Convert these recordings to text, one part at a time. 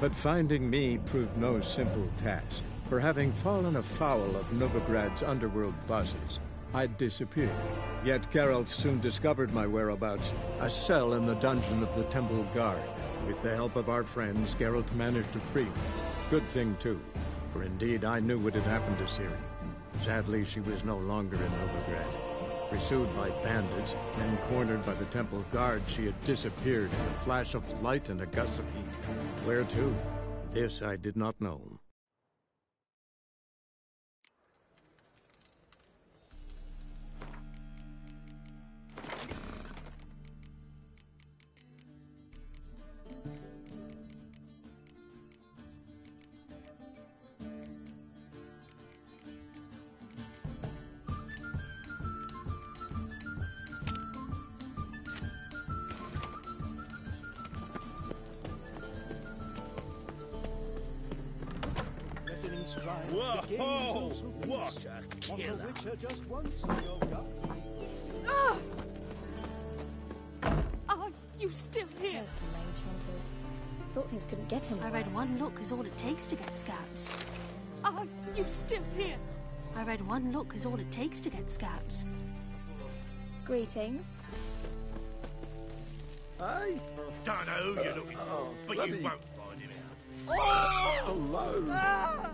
But finding me proved no simple task. For having fallen afoul of Novigrad's underworld bosses, I'd disappeared. Yet Geralt soon discovered my whereabouts, a cell in the dungeon of the Temple Guard. With the help of our friends, Geralt managed to free me. Good thing, too, for indeed I knew what had happened to Ciri. Sadly, she was no longer in Novigrad. Pursued by bandits, then cornered by the Temple Guard, she had disappeared in a flash of light and a gust of heat. Where to? This I did not know. Whoa! What a killer! Are you still here? There's the mage hunters. Thought things couldn't get any I read worse. one look is all it takes to get scabs. Are you still here? I read one look is all it takes to get scabs. Greetings. Hey? Don't know who you're looking for, but you won't find him out. Oh, hello. Ah!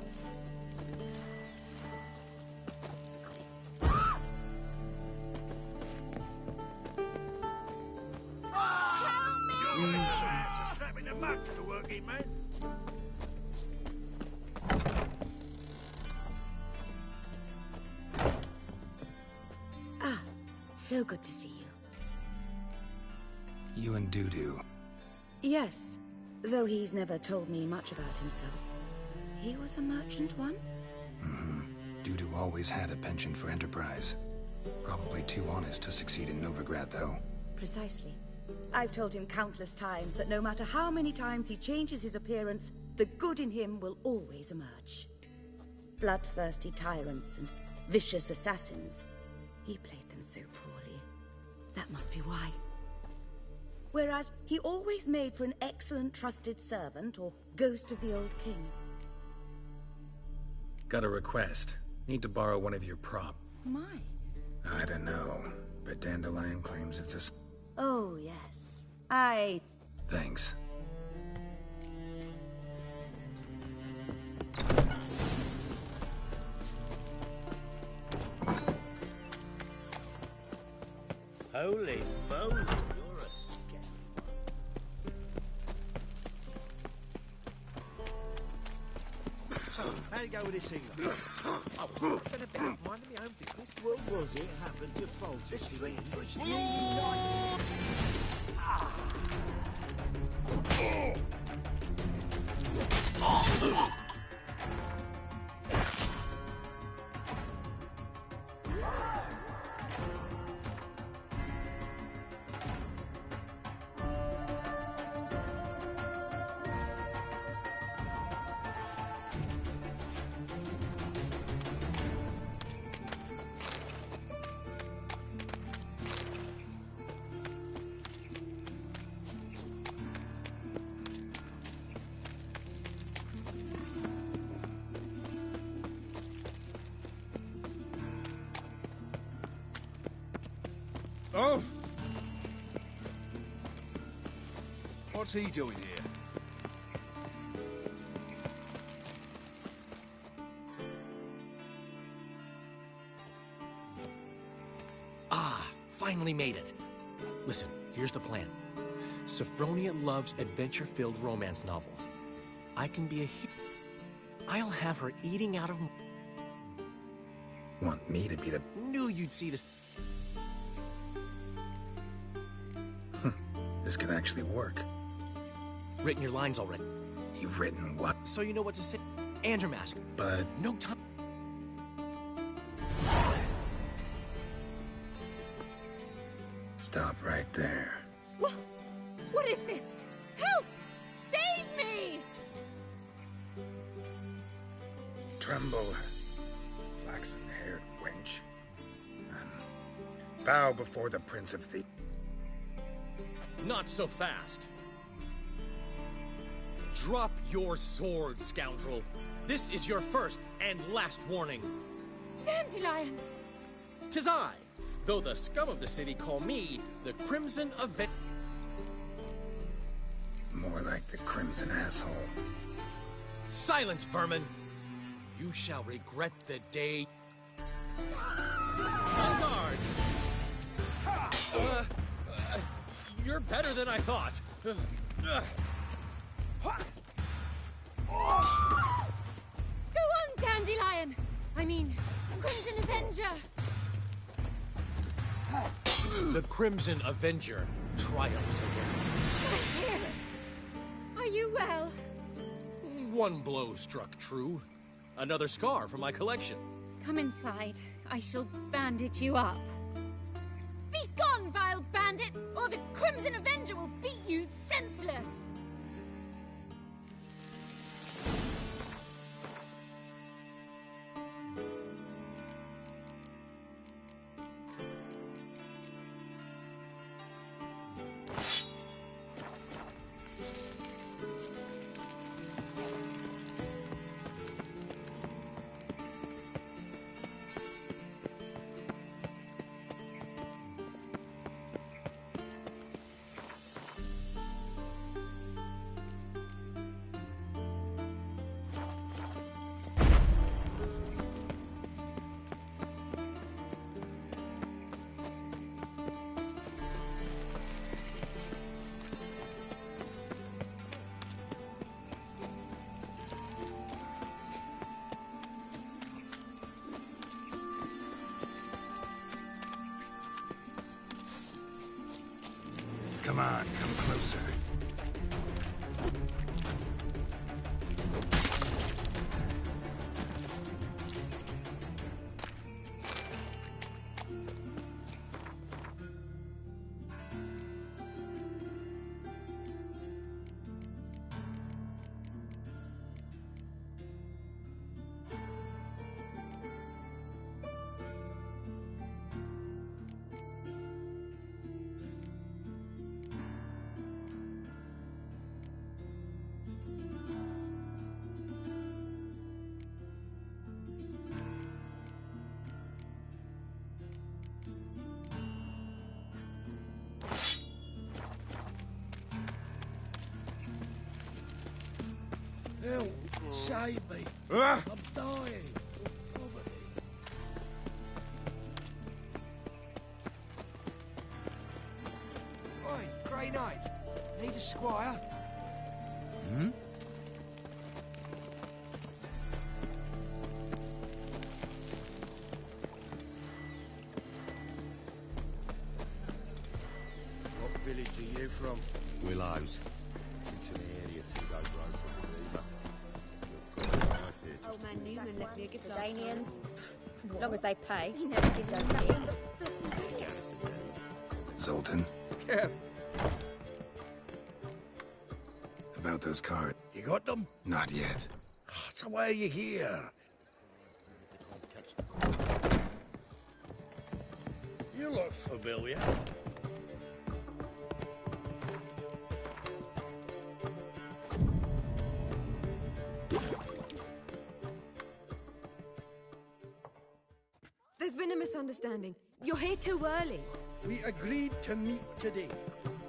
Strapping the mug to the working man. Ah, so good to see you. You and Dudu. Yes, though he's never told me much about himself. He was a merchant once? Mm-hmm. Dudu always had a penchant for enterprise. Probably too honest to succeed in Novigrad, though. Precisely. I've told him countless times that no matter how many times he changes his appearance, the good in him will always emerge. Bloodthirsty tyrants and vicious assassins. He played them so poorly. That must be why. Whereas he always made for an excellent trusted servant or ghost of the old king. Got a request. Need to borrow one of your prop. My. I don't know, but Dandelion claims it's a... Oh, yes. Thanks. Holy moly, you're a scam. So, how'd it go with this thing? I was laughing about minding my own business. What was it happened to Folters? The street was really nice. Oh! What's he doing here? Ah, finally made it. Listen, here's the plan. Sophronia loves adventure-filled romance novels. I can be a hero. I'll have her eating out of... Want me to be the... Knew you'd see this... This could actually work. Written your lines already. You've written what? So you know what to say. And your mask. But... No time. Stop right there. What is this? Help! Save me! Tremble, flaxen-haired wench. Bow before the Prince of Thieves. Not so fast. Drop your sword, scoundrel. This is your first and last warning. Dandelion! 'Tis I, though the scum of the city call me the Crimson Avenger. More like the Crimson Asshole. Silence, vermin! You shall regret the day. On guard! You're better than I thought. Go on, Dandelion! I mean, Crimson Avenger! The Crimson Avenger triumphs again. My hero! Are you well? One blow struck true. Another scar from my collection. Come inside. I shall bandage you up. Be gone, vile bandit, or the Crimson Avenger will beat you senseless! Come on, come closer. Help! Save me! I'm dying! Poverty! Oi, Grey Knight! Need a squire? Hmm? What village are you from? Willows. It's into the area 2 days road from Zima. We've got a wife here just Old man Newman left me a gift. Danians. As long as they pay. He never did, don't he? Garrison days. Zoltan, Yeah. about those cards. You got them? Not yet. So why are you here? You look familiar. There's been a misunderstanding. You're here too early. We agreed to meet today,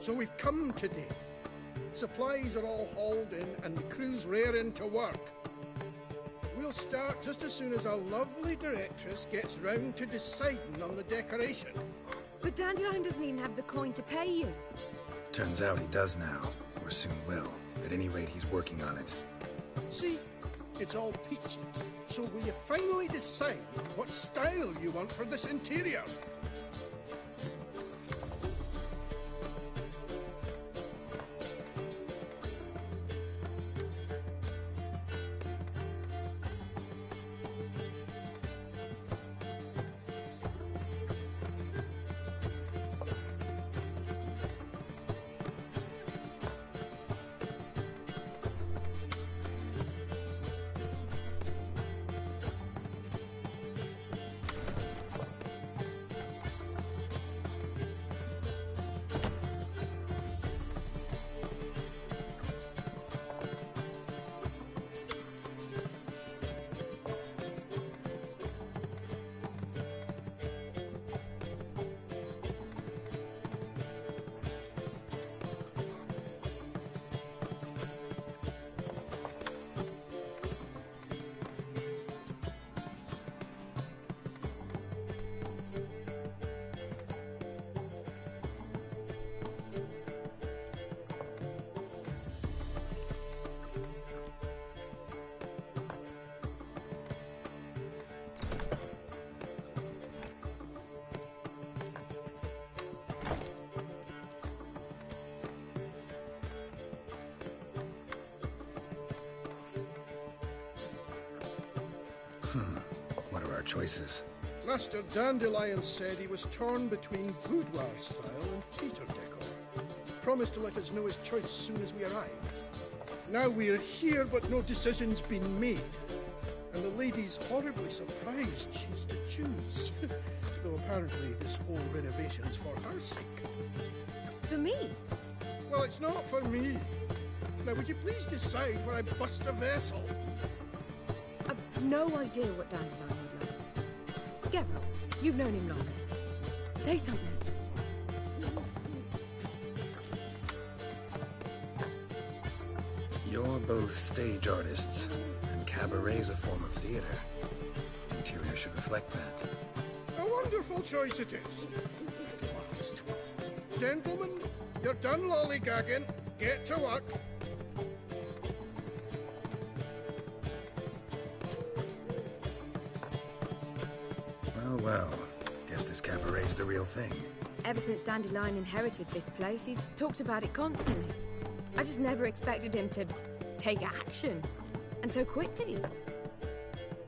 so we've come today. Supplies are all hauled in and the crew's raring to work. We'll start just as soon as our lovely directress gets round to deciding on the decoration. But Dandelion doesn't even have the coin to pay you. Turns out he does now, or soon will. At any rate, he's working on it. See? It's all peachy. So will you finally decide what style you want for this interior? What are our choices? Master Dandelion said he was torn between boudoir style and theatre decor. Promised to let us know his choice as soon as we arrived. Now we're here, but no decision's been made. And the lady's horribly surprised she's to choose. Though apparently this whole renovation's for her sake. For me? Well, it's not for me. Now, would you please decide where I bust a vessel? I've no idea what Dandelion would like. Geralt, you've known him longer. Say something. You're both stage artists, and cabaret's a form of theater. Interior should reflect that. A wonderful choice it is. At last. Gentlemen, you're done lollygagging. Get to work. Well, guess this cabaret's the real thing. Ever since Dandelion inherited this place, he's talked about it constantly. I just never expected him to take action. And so quickly.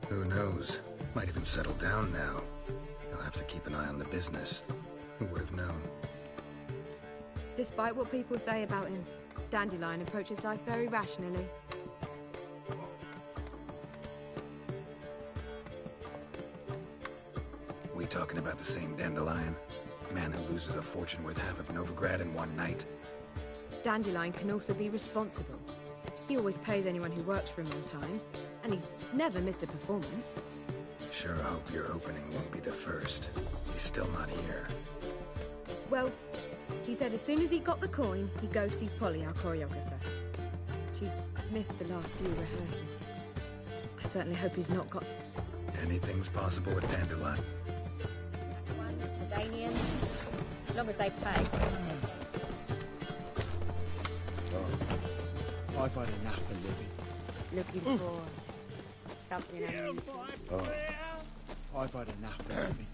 Who knows? Might even settle down now. He'll have to keep an eye on the business. Who would have known? Despite what people say about him, Dandelion approaches life very rationally. We talking about the same Dandelion? Man who loses a fortune worth half of Novigrad in one night? Dandelion can also be responsible. He always pays anyone who works for him on time, and he's never missed a performance. Sure hope your opening won't be the first. He's still not here. Well, he said as soon as he got the coin, he'd go see Polly, our choreographer. She's missed the last few rehearsals. I certainly hope he's not got... Anything's possible with Dandelion. Ones for Danians, as long as they pay. I've had enough of living. Looking for something unusual. I've had enough of living.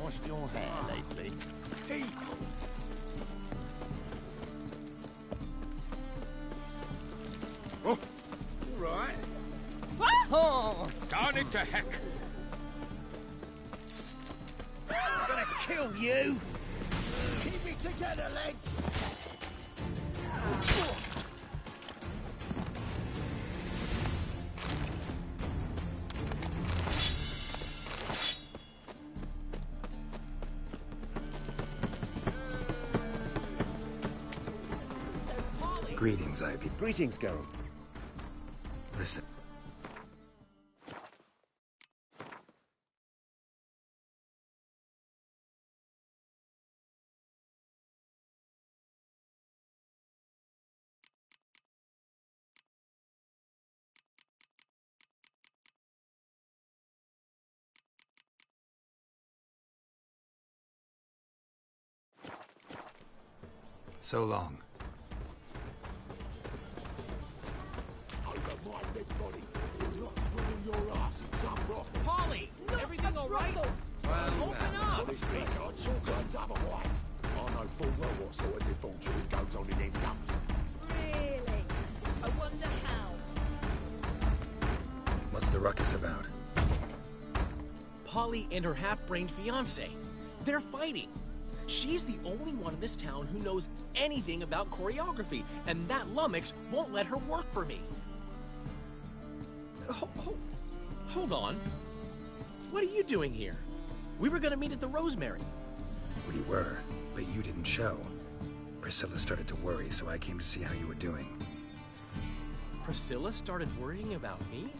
Washed your hair lately? Hey! Oh, all right. Oh, darn it to heck! I'm gonna kill you! Keep it together, lads! Greetings, Ivy. Greetings, Geralt. Listen. So long. Polly, everything all right? Open up! I know full well what sort of debauchery goes on in them dumps. Really? I wonder how. What's the ruckus about? Polly and her half-brained fiancé. They're fighting. She's the only one in this town who knows anything about choreography, and that lummox won't let her work for me. Hold on. What are you doing here? We were gonna meet at the Rosemary. We were, but you didn't show. Priscilla started to worry, so I came to see how you were doing. Priscilla started worrying about me?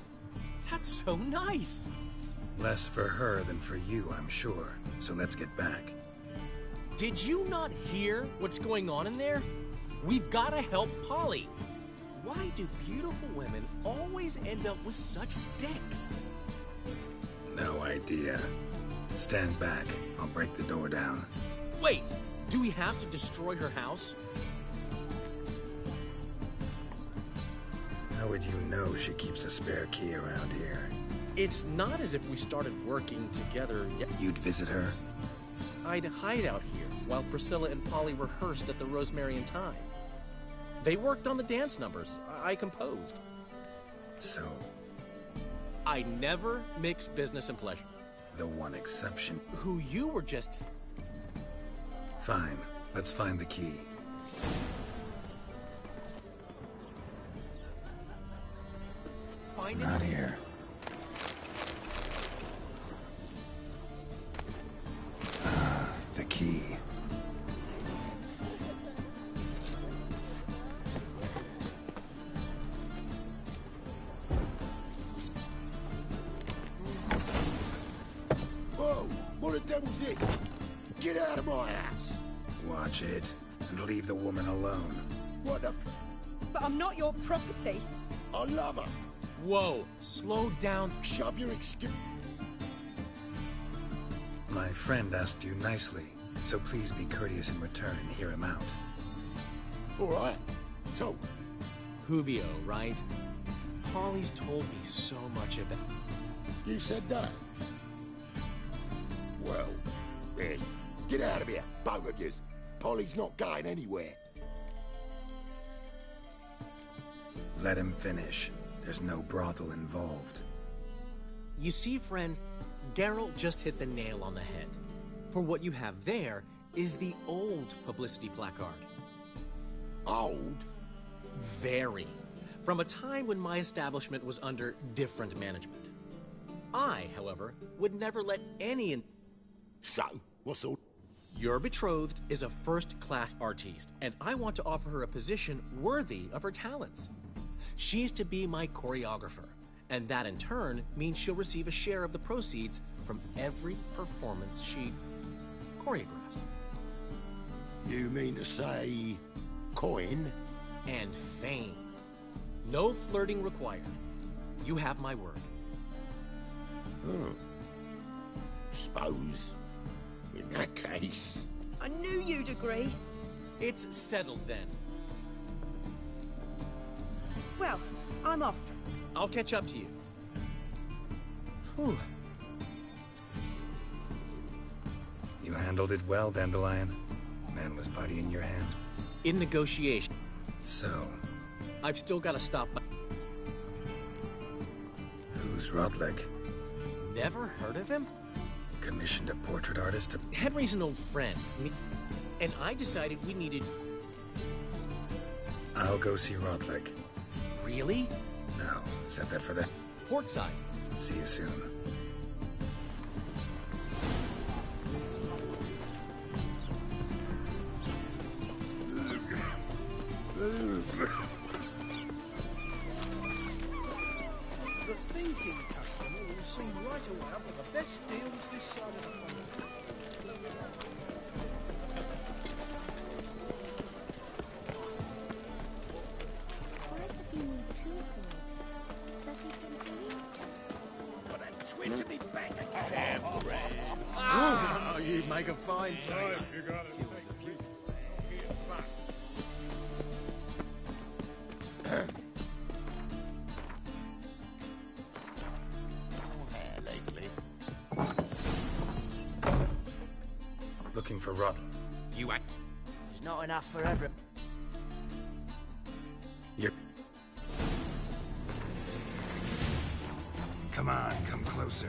That's so nice! Less for her than for you, I'm sure. So let's get back. Did you not hear what's going on in there? We've gotta help Polly. Why do beautiful women always end up with such dicks? No idea. Stand back. I'll break the door down. Wait! Do we have to destroy her house? How would you know she keeps a spare key around here? It's not as if we started working together yet. You'd visit her? I'd hide out here while Priscilla and Polly rehearsed at the Rosemary in time. They worked on the dance numbers. I composed. So? I never mix business and pleasure. The one exception. Who you were just... Fine. Let's find the key. Find it? Not here. The key. Whoa! What the devil's this? Get out of my house! Watch it, and leave the woman alone. What the... But I'm not your property. I love her! Whoa, slow down. Shove your excuse... My friend asked you nicely, so please be courteous in return and hear him out. Alright, so... Hubio, right? Polly's told me so much about... You said that? Well, then, get out of here, both of yous. Polly's not going anywhere. Let him finish. There's no brothel involved. You see, friend, Geralt just hit the nail on the head. For what you have there is the old publicity placard. Old? Very. From a time when my establishment was under different management. I, however, would never let any... So, what's all... Your betrothed is a first-class artiste, and I want to offer her a position worthy of her talents. She's to be my choreographer, and that in turn means she'll receive a share of the proceeds from every performance she choreographs. You mean to say... coin? And fame. No flirting required. You have my word. Suppose... in that case... I knew you'd agree. It's settled then. Well, I'm off. I'll catch up to you. Whew. You handled it well, Dandelion. Man was body in your hands. In negotiation. So, I've still got to stop by. who's Rodlick? Never heard of him? Commissioned a portrait artist to... Henry's an old friend. And I decided we needed... I'll go see Rodlick. Really? No, set that for that. Portside. See you soon. The thinking customer will see right away one of the best deals this side of the pond. Why have you need two swords? Does he come to me? Got a twin to me back again. Oh, you'd make a fine singer. Looking for Rodlick. You act... There's not enough for everyone. You're... Come on, come closer.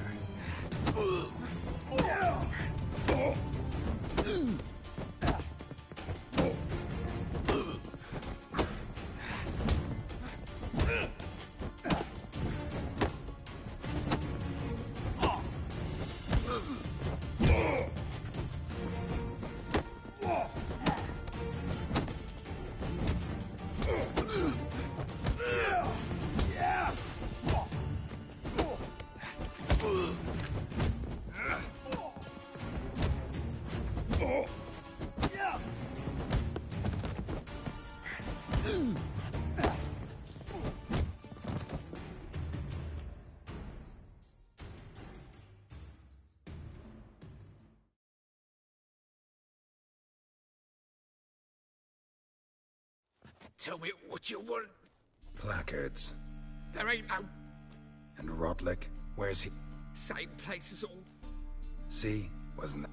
Tell me what you want. Placards. There ain't no And Rodlick, where's he? same place as all. See? Wasn't that...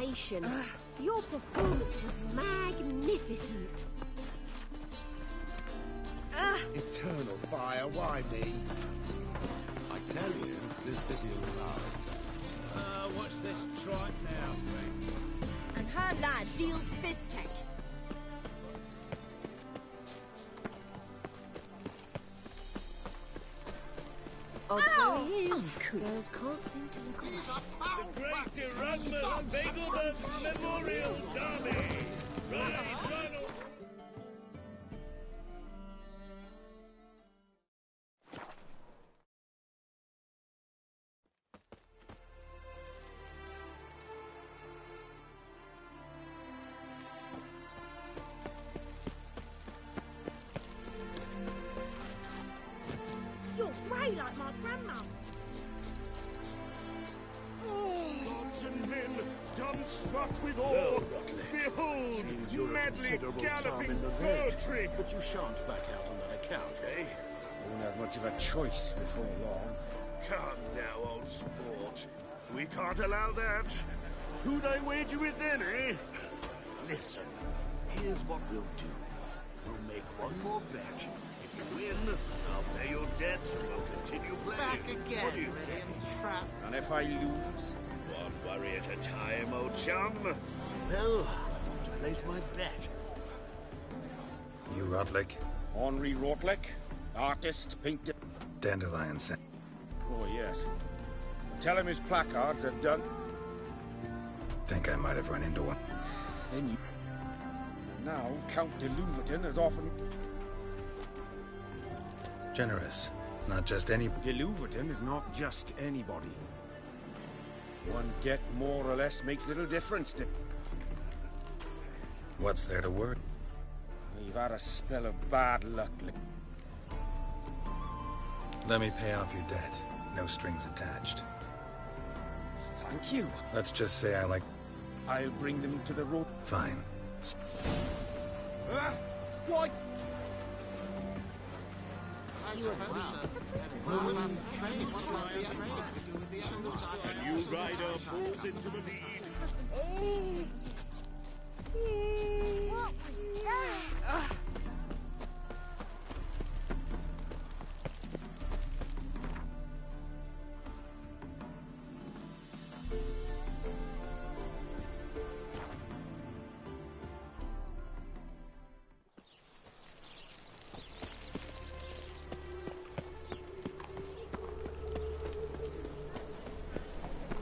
explanation. Your performance was magnificent. Eternal fire, why me? I tell you, this city will allow itself. Watch this trike now, friend. And her lad deals fist tech. Odd though he is, girls can't seem to look away. The Great Erasmus Begelman Memorial Derby! Right, Ronald! You're grey like my grandmum. Gods and men, dumbstruck with awe, behold, madly galloping poetry! But you shan't back out on that account, eh? Won't have much of a choice before long. Come now, old sport. We can't allow that. Who'd I wager with then, eh? Listen, here's what we'll do. We'll make one more bet. If you win, I'll pay your debts and we'll continue playing. Back again, What do you say? trap. And if I lose? One worry at a time, old chum. Well, I'm off to place my bet. You Rotlick? Henri Rotlick, artist, painter. Dandelion scent. Oh, yes. Tell him his placards are done. Think I might have run into one. Then you... Now, Count de Louverton has often... Generous. Not just any... De Louverton is not just anybody. One debt more or less makes little difference to... What's there to worry? You've had a spell of bad luck. Let me pay off your debt. No strings attached. Thank you. Let's just say I like... I'll bring them to the road. Fine. What? A new rider pulls into the lead. Oh! What was that?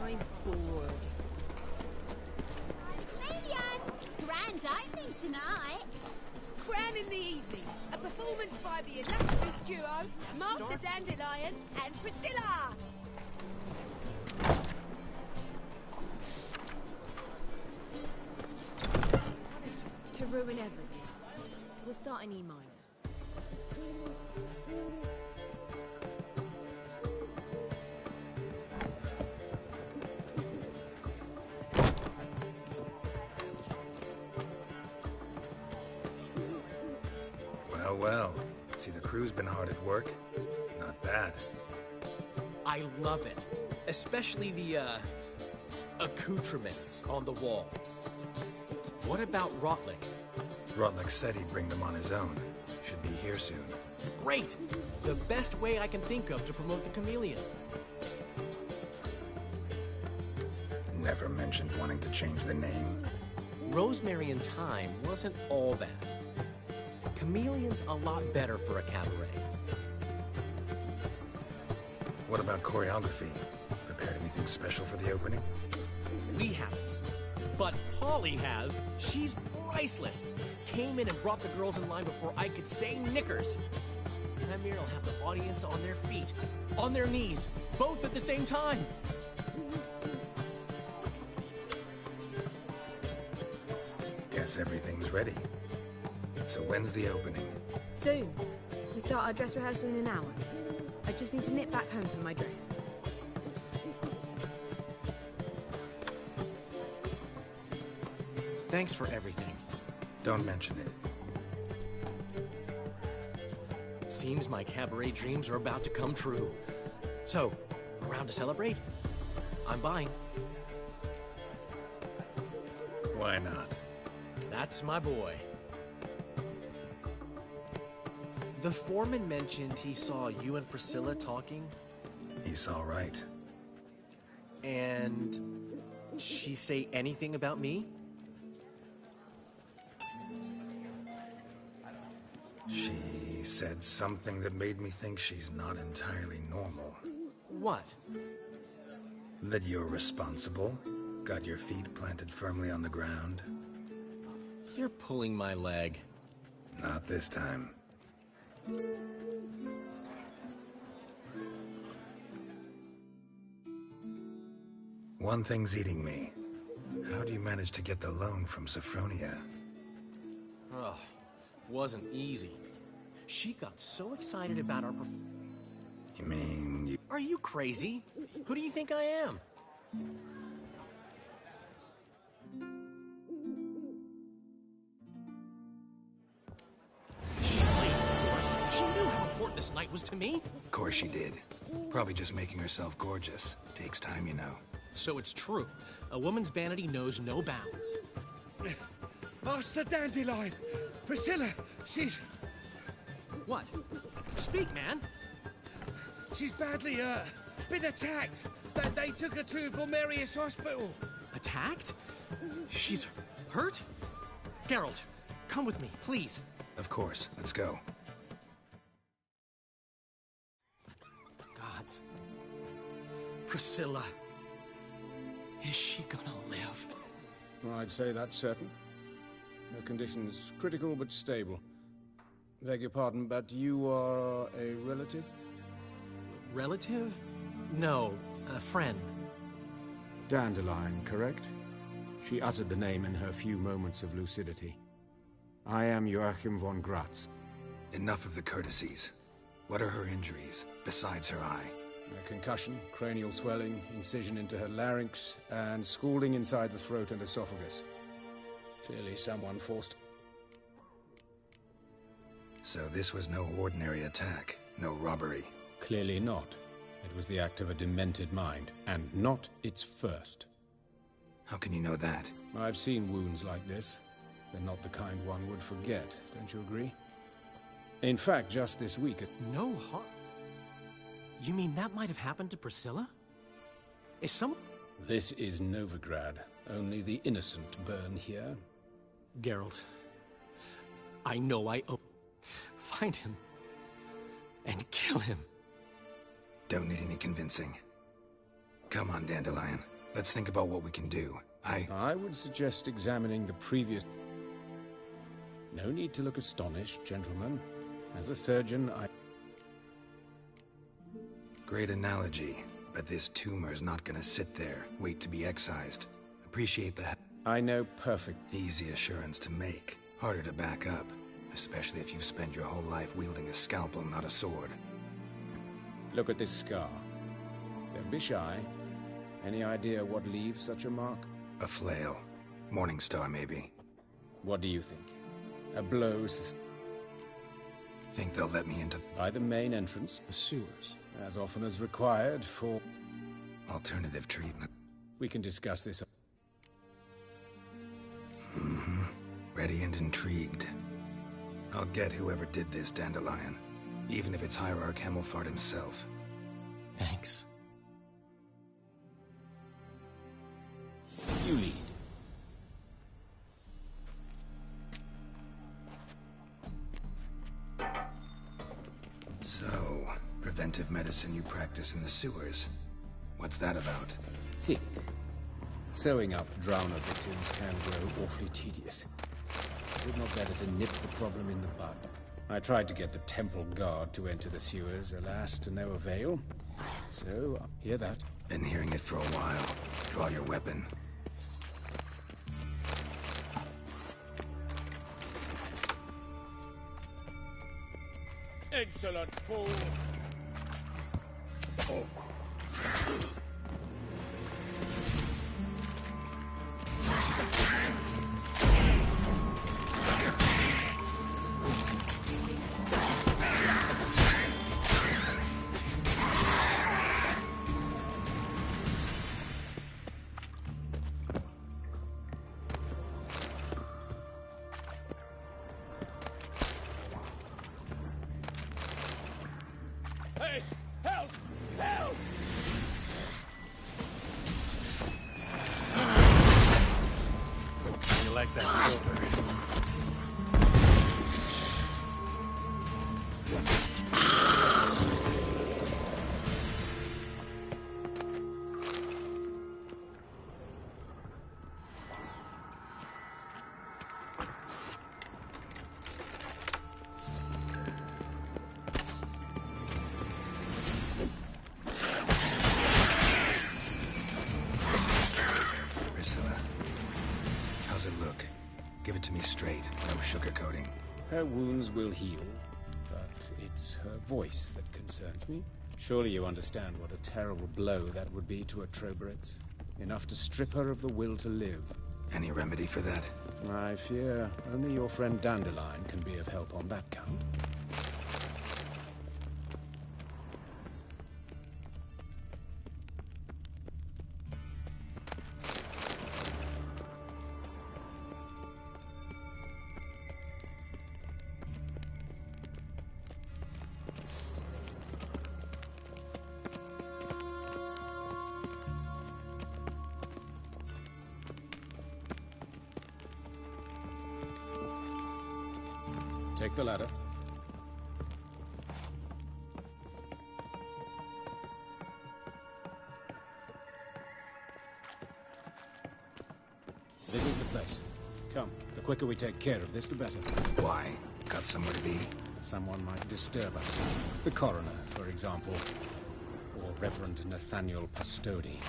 I'm bored. Grand opening tonight. Crown in the evening. A performance by the illustrious duo, Mark the Dandelion and Priscilla. To ruin everything. We'll start in E minor. Well. See, the crew's been hard at work. Not bad. I love it. Especially the, accoutrements on the wall. What about Rotlick? Rotlick said he'd bring them on his own. Should be here soon. Great! The best way I can think of to promote the chameleon. Never mentioned wanting to change the name. Rosemary and Thyme wasn't all bad. Chameleon's a lot better for a cabaret. What about choreography? Prepared anything special for the opening? We haven't. But Polly has. She's priceless. Came in and brought the girls in line before I could say knickers. Amir will have the audience on their feet, on their knees, both at the same time. Guess everything's ready. So when's the opening? Soon. We start our dress rehearsal in an hour. I just need to nip back home for my dress. Thanks for everything. Don't mention it. Seems my cabaret dreams are about to come true. So, around to celebrate? I'm buying. Why not? That's my boy. The foreman mentioned he saw you and Priscilla talking. He saw right. And she say anything about me? She said something that made me think she's not entirely normal. What? That you're responsible, got your feet planted firmly on the ground. You're pulling my leg. Not this time. One thing's eating me. How do you manage to get the loan from Sophronia? Oh, wasn't easy. She got so excited about our You mean you... Are you crazy? Who do you think I am? She's late, of course. She knew how important this night was to me. Of course she did. Probably just making herself gorgeous. Takes time, you know. So it's true. A woman's vanity knows no bounds. Master Dandelion! Priscilla, she's... What? Speak, man! She's badly, been attacked. They took her to Vulmerius Hospital. Attacked? She's hurt? Geralt, come with me, please. Of course. Let's go. Gods. Priscilla. Is she gonna live? I'd say that's certain. Her condition's critical but stable. Beg your pardon, but you are a relative? Relative? No, a friend. Dandelion, correct? She uttered the name in her few moments of lucidity. I am Joachim von Gratz. Enough of the courtesies. What are her injuries, besides her eye? A concussion, cranial swelling, incision into her larynx, and scalding inside the throat and esophagus. Clearly someone forced... So this was no ordinary attack, no robbery. Clearly not. It was the act of a demented mind, and not its first. How can you know that? I've seen wounds like this. They're not the kind one would forget, don't you agree? In fact, just this week... No harm? You mean that might have happened to Priscilla? Is someone... This is Novigrad. Only the innocent burn here. Geralt, I know I owe... Find him. And kill him. Don't need any convincing. Come on, Dandelion. Let's think about what we can do. I would suggest examining the previous... No need to look astonished, gentlemen. As a surgeon, Great analogy, but this tumor's not gonna sit there, wait to be excised. Appreciate that. I know perfect. Easy assurance to make, harder to back up, especially if you've spent your whole life wielding a scalpel, not a sword. Look at this scar. Don't be shy. Any idea what leaves such a mark? A flail. Morningstar, maybe. What do you think? A blow... Think they'll let me into... By the main entrance. The sewers. As often as required for... Alternative treatment. We can discuss this... Mm-hmm. Ready and intrigued. I'll get whoever did this, Dandelion. Even if it's Hierarch Hemmelfart himself. Thanks. You lead. So, preventive medicine you practice in the sewers. What's that about? Think. Sewing up drowner victims can grow awfully tedious. Is it not better to nip the problem in the bud? I tried to get the temple guard to enter the sewers, alas, to no avail. So, hear that? Been hearing it for a while. Draw your weapon. Insolent fool! Oh. Give it to me straight, no sugarcoating. Her wounds will heal, but it's her voice that concerns me. Surely you understand what a terrible blow that would be to a Troberet. Enough to strip her of the will to live. Any remedy for that? I fear only your friend Dandelion can be of help on that count. Take the ladder. This is the place. Come, the quicker we take care of this, the better. Why? Got somewhere to be? Someone might disturb us. The coroner, for example. Or Reverend Nathaniel Pastodi.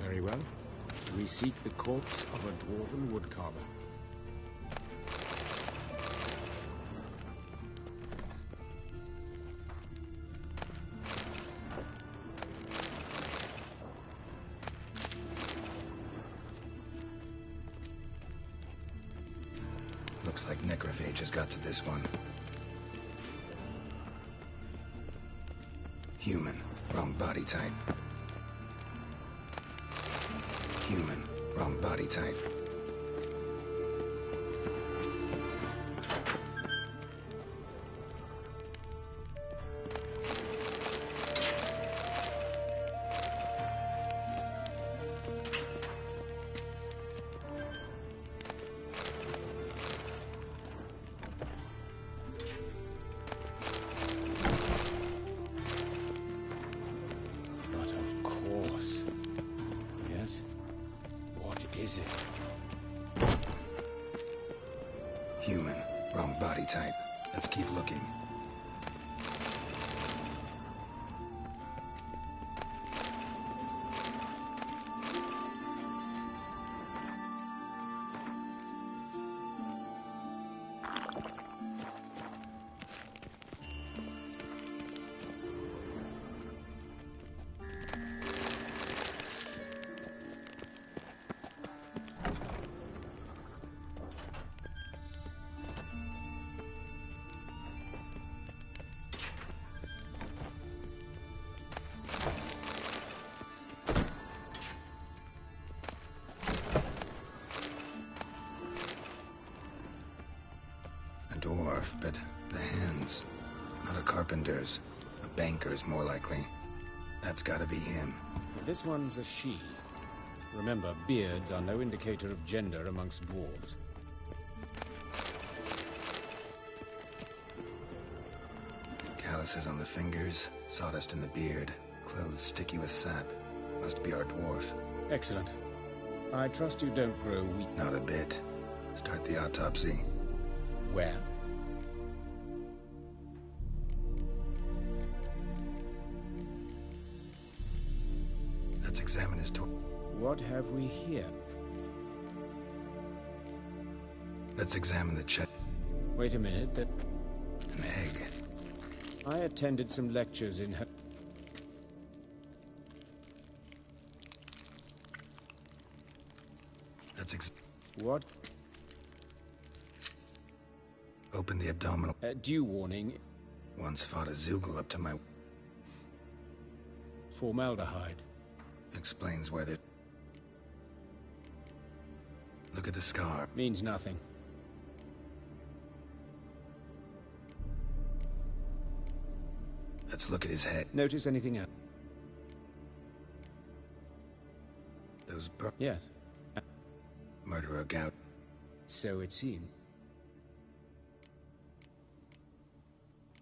Very well. We seek the corpse of a dwarven woodcarver. Looks like necrophage has got to this one. Human, wrong body type. Human, wrong body type. But of course. Yes? What is it? Human, wrong body type. Let's keep looking. Dwarf, but the hands. Not a carpenter's. A banker's, more likely. That's gotta be him. This one's a she. Remember, beards are no indicator of gender amongst dwarves. Calluses on the fingers, sawdust in the beard, clothes sticky with sap. Must be our dwarf. Excellent. I trust you don't grow weak. Not a bit. Start the autopsy. Where? Let's examine his torso. What have we here? Let's examine the chest. Wait a minute, that... An egg. I attended some lectures in her... Let's What? Open the abdominal. Due warning. Once fought a Zoogle up to my... Formaldehyde. Explains why they're... Look at the scar. Means nothing. Let's look at his head. Notice anything else? Those Yes. Murderer gout. So it seems.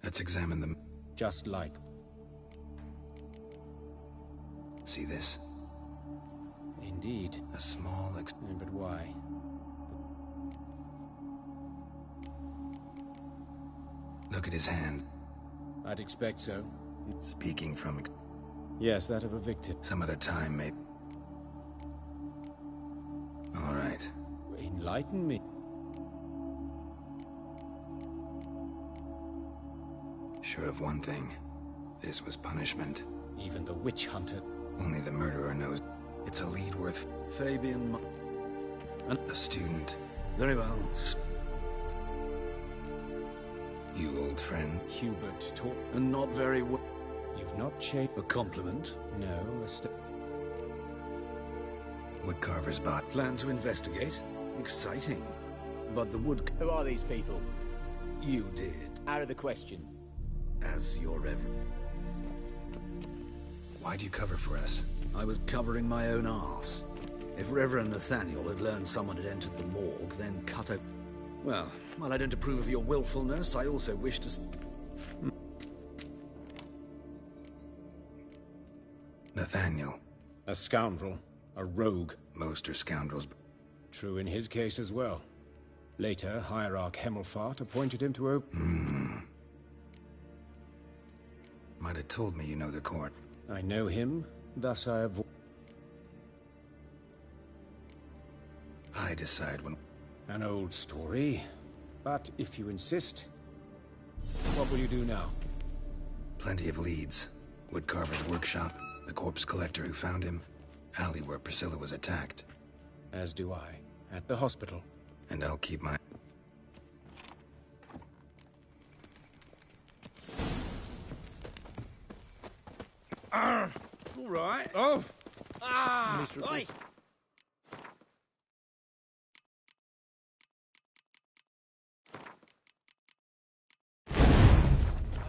Let's examine them. Just like. See this? Indeed. A small But why? Look at his hand. I'd expect so. Speaking from... Yes, that of a victim. Some other time, maybe. All right. Enlighten me. sure of one thing. This was punishment. Even the witch hunter. Only the murderer knows. It's a lead worth... Fabian... A student. Very well. You old friend? Hubert taught... And not very well. You've not shaped... A compliment? No, Woodcarver's bot. Plan to investigate? Exciting. But the wood... Who are these people? You did. Out of the question. As your reverend. Why'd you cover for us? I was covering my own arse. If Reverend Nathaniel had learned someone had entered the morgue, then cut out... Well, while I don't approve of your willfulness, I also wish to... Nathaniel. A scoundrel. A rogue. Most are scoundrels. True in his case as well. Later, Hierarch Hemmelfart appointed him to Might have told me you know the court. I know him, thus I avoid... I decide when... An old story. But if you insist, what will you do now? Plenty of leads. Woodcarver's workshop, the corpse collector who found him, alley where Priscilla was attacked. As do I. At the hospital. And I'll keep my... All right. Oh! Miserable. Oi!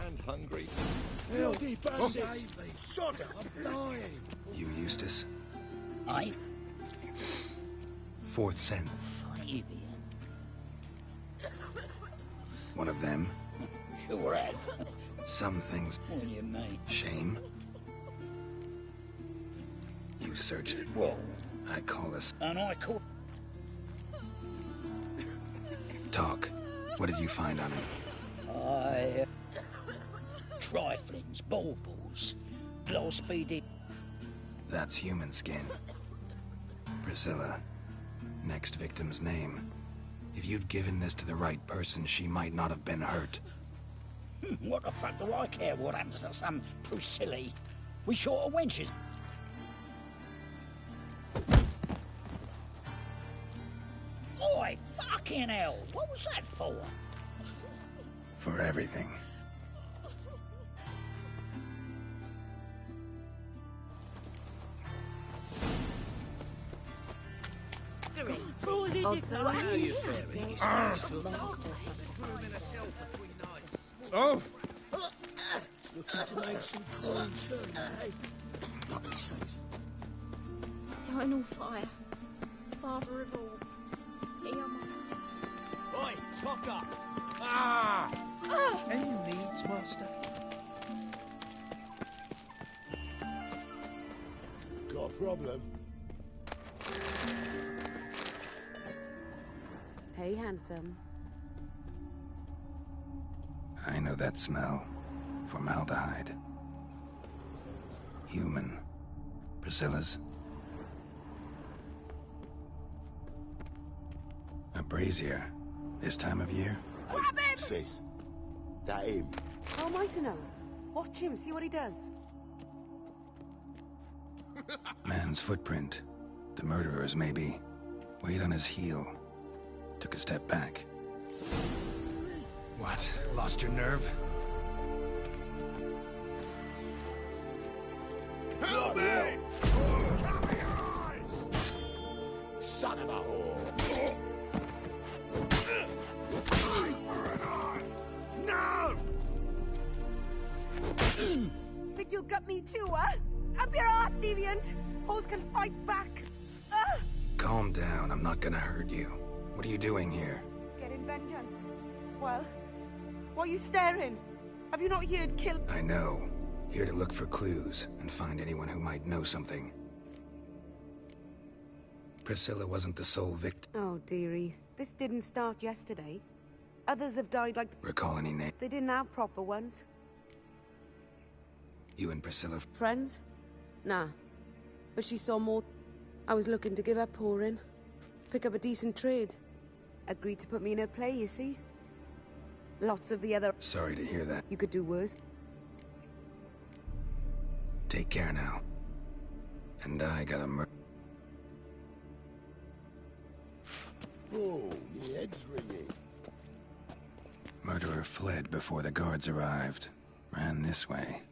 And hungry. Bloody bastards! Shut up! I'm dying! You, Eustace? Aye? Fourth Sen. Fabian. One of them? Sure have. Some things... What do you mean? Shame? You search it. Well... I call us... And I call... Talk. What did you find on him? Triflings, baubles, low-speedy... That's human skin. Priscilla. Next victim's name. If you'd given this to the right person, she might not have been hurt. What the fuck do I care what happens to some Priscilla? We short of wenches. Oi, fucking hell! What was that for? For everything. Oh! Looking to make some coin too, eh? Bloody chase. Eternal fire. Father of all. Oi! Cock up! Ah! Any needs, Master? Got a problem? Hey, handsome. I know that smell. Formaldehyde. Human. Priscilla's. A brazier. This time of year? Grab him! Sis. That him. How am I to know? Watch him, see what he does. Man's footprint. The murderer's, maybe. Weight on his heel. Took a step back. What? Lost your nerve? Help me! Cover your eyes! Son of a whore! Eye for an eye! No! Think you'll gut me too, huh? Up your ass, deviant! Hoes can fight back! Calm down, I'm not gonna hurt you. What are you doing here? Getting vengeance. Well, why are you staring? Have you not heard kill? I know. Here to look for clues and find anyone who might know something. Priscilla wasn't the sole victim. Oh, dearie. This didn't start yesterday. Others have died like... Recall any name? They didn't have proper ones. You and Priscilla... Friends? Nah. But she saw more... I was looking to give her pouring. Pick up a decent trade. Agreed to put me in her play, you see? Lots of the other... Sorry to hear that. You could do worse. Take care now. And I got a Oh, my head's ringing. Murderer fled before the guards arrived. Ran this way.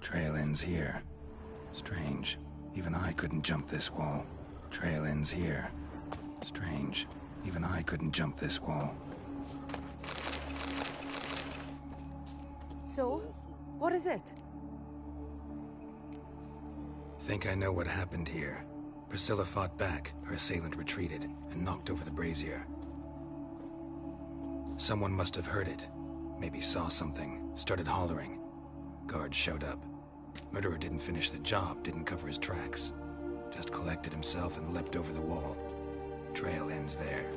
Trail ends here. Strange. Even I couldn't jump this wall. Trail ends here. Strange. Even I couldn't jump this wall. So? What is it? Think I know what happened here. Priscilla fought back, her assailant retreated, and knocked over the brazier. Someone must have heard it. Maybe saw something, started hollering. Guards showed up. Murderer didn't finish the job, didn't cover his tracks. Just collected himself and leapt over the wall. Trail ends there.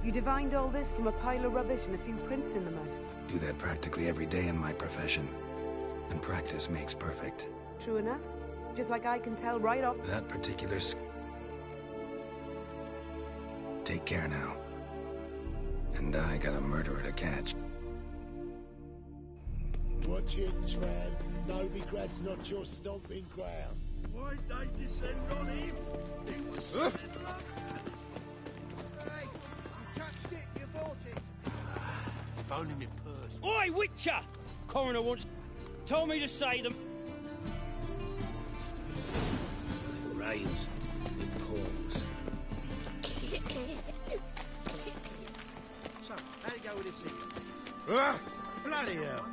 You divined all this from a pile of rubbish and a few prints in the mud. Do that practically every day in my profession. And practice makes perfect. True enough. Just like I can tell right off. That particular... Take care now. And I got a murderer to catch. Watch it, Tran. Novigrad's not your stomping ground. Why'd they descend on him? He was so in love. Hey, you touched it, you bought it. Phone in my purse. Oi, Witcher! Coroner once told me to say them. It rains. It pours. So, how'd it go with this thing? Bloody hell.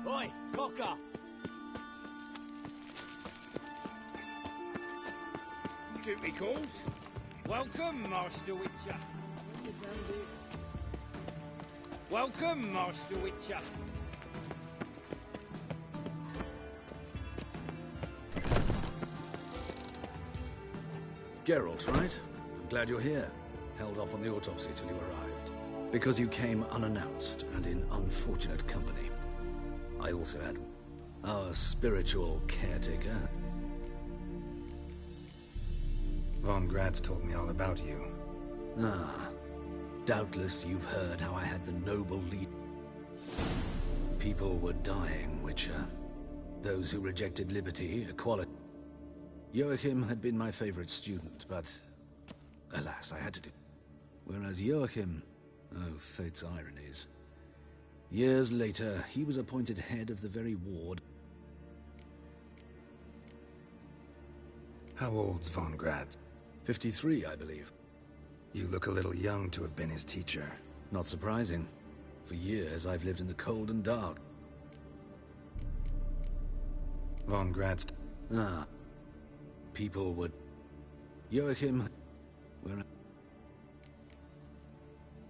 Oi, Cocker! Duty calls. Welcome, Master Witcher. Welcome, Master Witcher. Geralt, right? I'm glad you're here. Held off on the autopsy till you arrived. Because you came unannounced and in unfortunate company. I also had our spiritual caretaker. Von Gratz told me all about you. Ah, doubtless you've heard how I had the noble lead. People were dying, Witcher. Those who rejected liberty, equality. Joachim had been my favorite student, but alas, I had to do. Whereas Joachim, oh, fate's ironies. Years later, he was appointed head of the very ward. How old's Von Gratz? 53, I believe. You look a little young to have been his teacher. Not surprising. For years, I've lived in the cold and dark. Von Gratz... Ah. People would... Joachim... Where...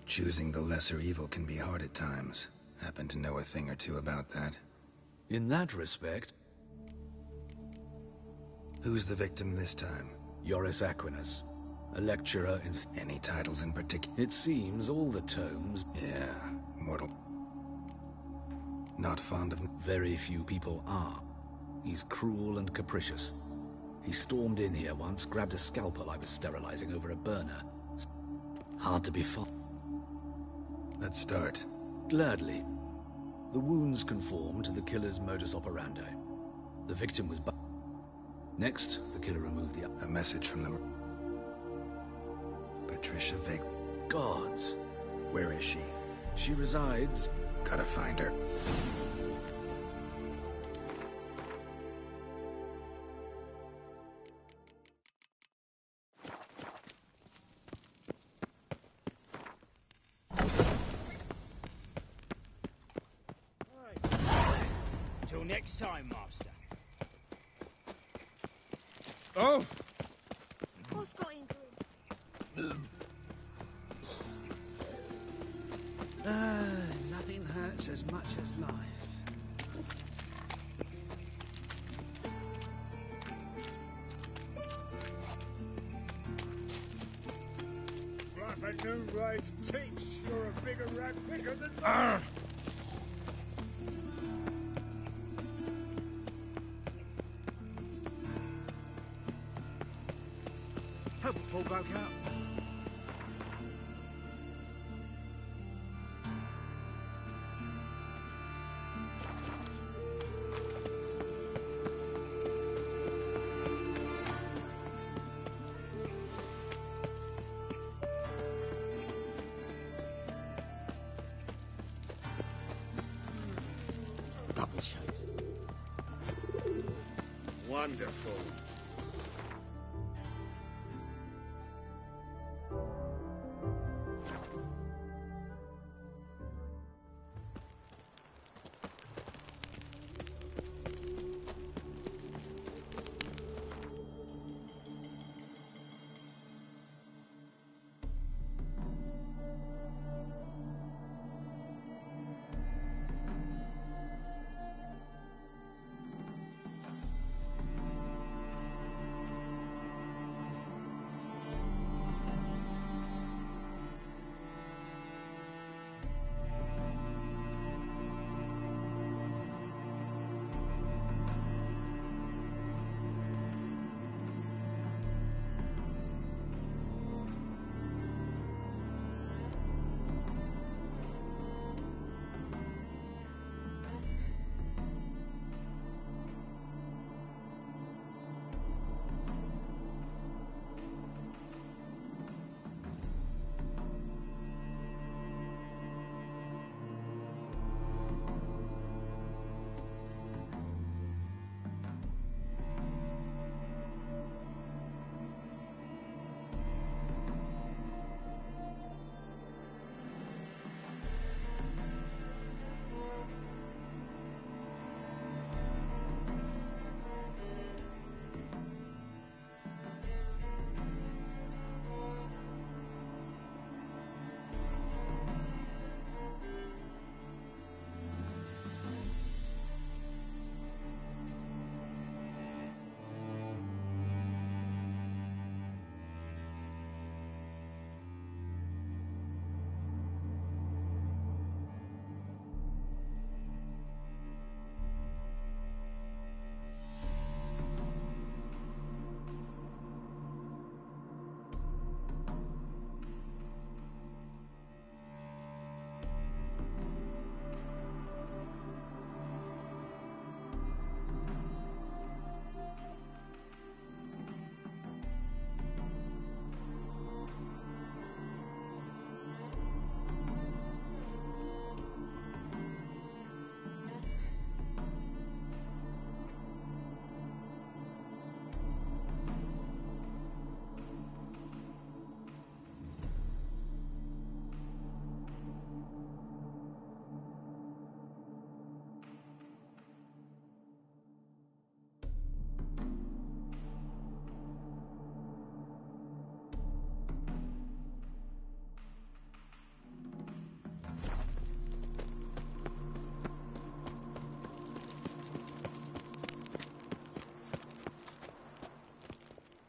Choosing the lesser evil can be hard at times. Happen to know a thing or two about that. In that respect... Who's the victim this time? Joris Aquinas, a lecturer in... Any titles in particular? It seems all the tomes... Yeah, mortal. Not fond of... Very few people are. He's cruel and capricious. He stormed in here once, grabbed a scalpel I was sterilizing over a burner. Hard to be found. Let's start. Gladly. The wounds conform to the killer's modus operandi. The victim was... Next, the killer removed the... A message from the... Patricia Vig... Gods. Where is she? She resides... Gotta find her. Till next time, Master. Oh! What's got into him? Nothing hurts as much as life. Like a new race teach, you're a bigger rat picker than me. Help Paul broke out. Double shades. Wonderful.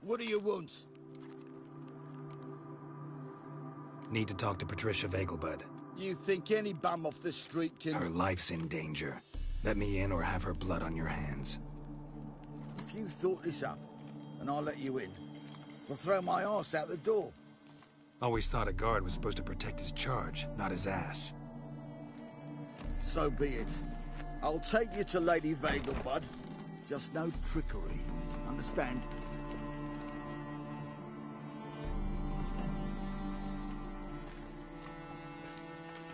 What do you want? Need to talk to Patricia Vegelbud. You think any bum off the street can... Her life's in danger. Let me in or have her blood on your hands. If you thought this up, and I'll let you in, I'll throw my ass out the door. Always thought a guard was supposed to protect his charge, not his ass. So be it. I'll take you to Lady Vegelbud. Just no trickery. Understand?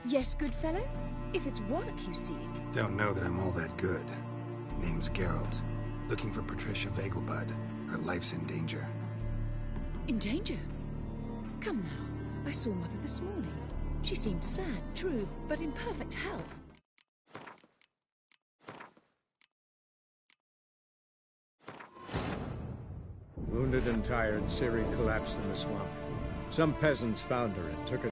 Yes, good fellow? If it's work you seek. Don't know that I'm all that good. Name's Geralt. Looking for Patricia Vegelbud. Her life's in danger. In danger? Come now. I saw Mother this morning. She seemed sad, true, but in perfect health. Wounded and tired, Ciri collapsed in the swamp. Some peasants found her and took her